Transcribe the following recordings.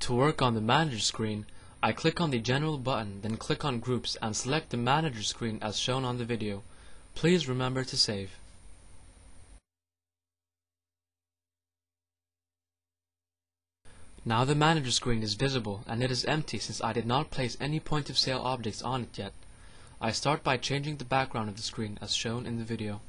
To work on the Manager screen, I click on the General button, then click on Groups and select the Manager screen as shown on the video. Please remember to save. Now the Manager screen is visible and it is empty since I did not place any point of sale objects on it yet. I start by changing the background of the screen as shown in the video.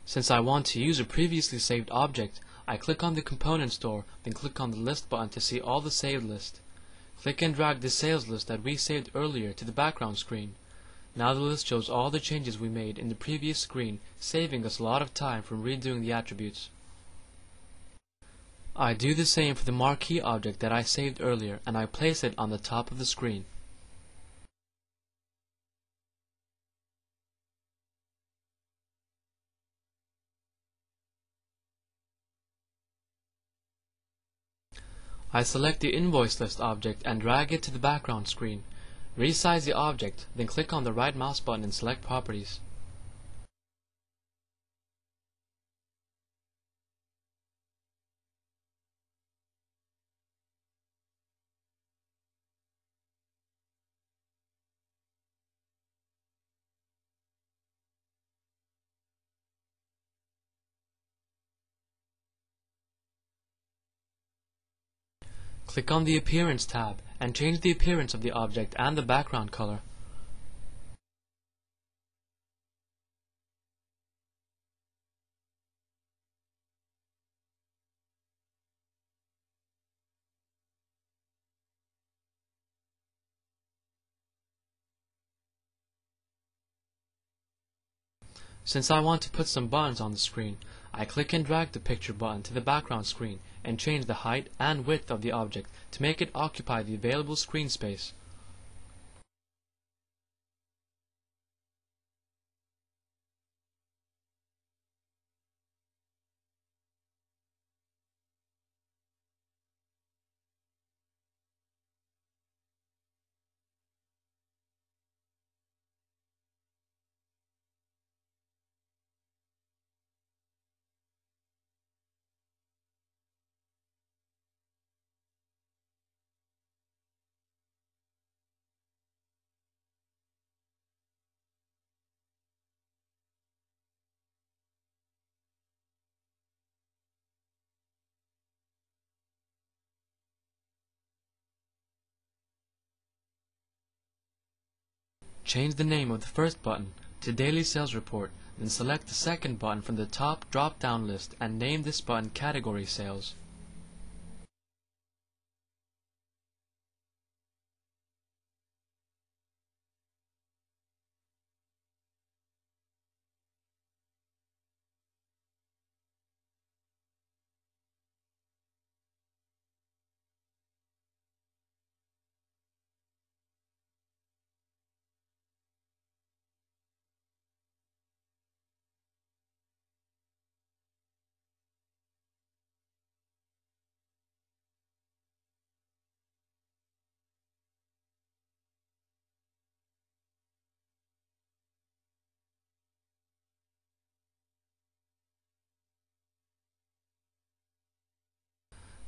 Since I want to use a previously saved object, I click on the Component Store, then click on the List button to see all the saved list. Click and drag the sales list that we saved earlier to the background screen. Now the list shows all the changes we made in the previous screen, saving us a lot of time from redoing the attributes. I do the same for the marquee object that I saved earlier, and I place it on the top of the screen. I select the invoice list object and drag it to the background screen. Resize the object, then click on the right mouse button and select Properties. Click on the Appearance tab and change the appearance of the object and the background color. Since I want to put some buttons on the screen, I click and drag the picture button to the background screen and change the height and width of the object to make it occupy the available screen space. Change the name of the first button to Daily Sales Report, then select the second button from the top drop-down list and name this button Category Sales.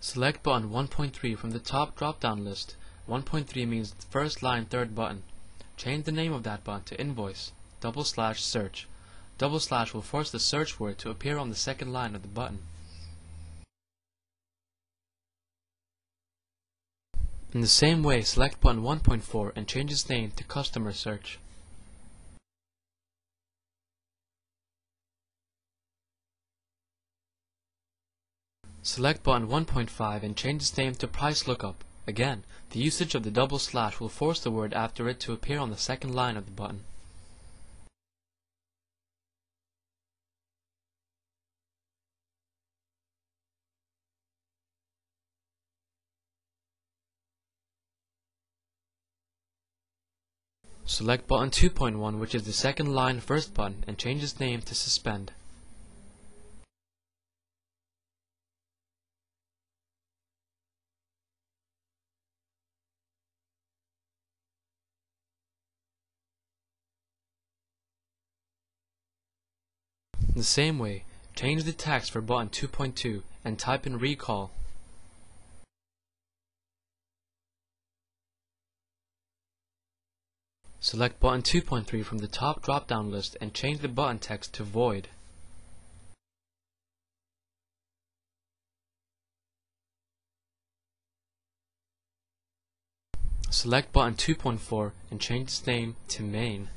Select button 1.3 from the top drop-down list. 1.3 means the first line third button. Change the name of that button to Invoice /Search. / will force the search word to appear on the second line of the button. In the same way, select button 1.4 and change its name to Customer Search. Select button 1.5 and change its name to Price Lookup. Again, the usage of the // will force the word after it to appear on the second line of the button. Select button 2.1, which is the second line first button, and change its name to Suspend. The same way, change the text for button 2.2 and type in recall. Select button 2.3 from the top drop-down list and change the button text to void. Select button 2.4 and change its name to main.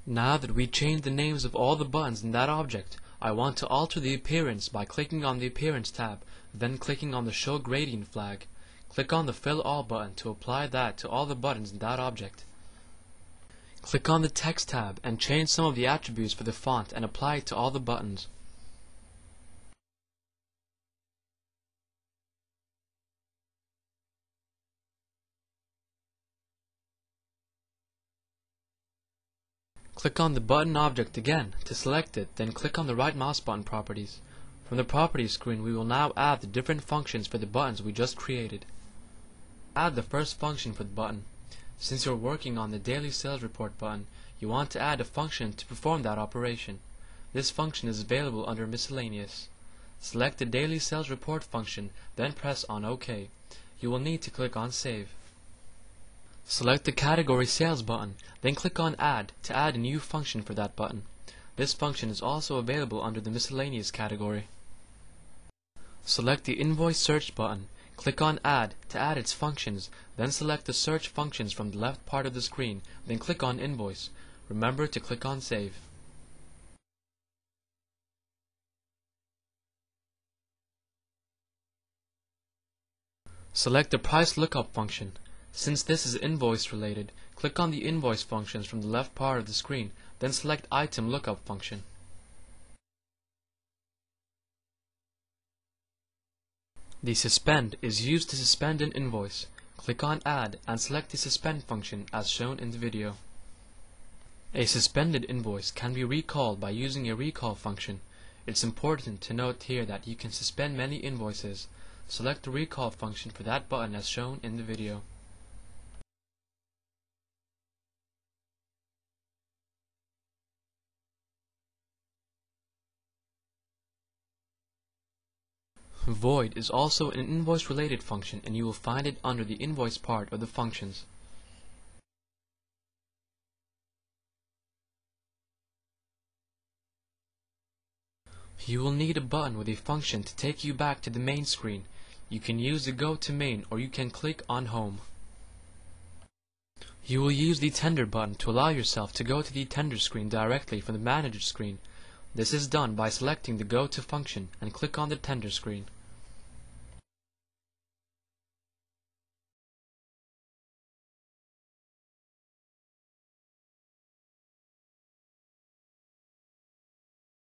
Now that we changed the names of all the buttons in that object, I want to alter the appearance by clicking on the Appearance tab, then clicking on the Show Gradient flag. Click on the Fill All button to apply that to all the buttons in that object. Click on the Text tab and change some of the attributes for the font and apply it to all the buttons. Click on the button object again to select it, then click on the right mouse button properties. From the properties screen, we will now add the different functions for the buttons we just created. Add the first function for the button. Since you're working on the Daily Sales Report button, you want to add a function to perform that operation. This function is available under Miscellaneous. Select the Daily Sales Report function, then press on OK. You will need to click on Save. Select the Category Sales button, then click on Add to add a new function for that button. This function is also available under the Miscellaneous category. Select the Invoice Search button, click on Add to add its functions, then select the search functions from the left part of the screen, then click on Invoice. Remember to click on Save. Select the Price Lookup function. Since this is invoice related, click on the Invoice functions from the left part of the screen, then select Item Lookup function. The Suspend is used to suspend an invoice. Click on Add and select the Suspend function as shown in the video. A suspended invoice can be recalled by using a recall function. It's important to note here that you can suspend many invoices. Select the recall function for that button as shown in the video. Void is also an invoice-related function, and you will find it under the invoice part of the functions. You will need a button with a function to take you back to the main screen. You can use the Go to Main, or you can click on Home. You will use the Tender button to allow yourself to go to the Tender screen directly from the Manager screen. This is done by selecting the Go to function and click on the Tender screen.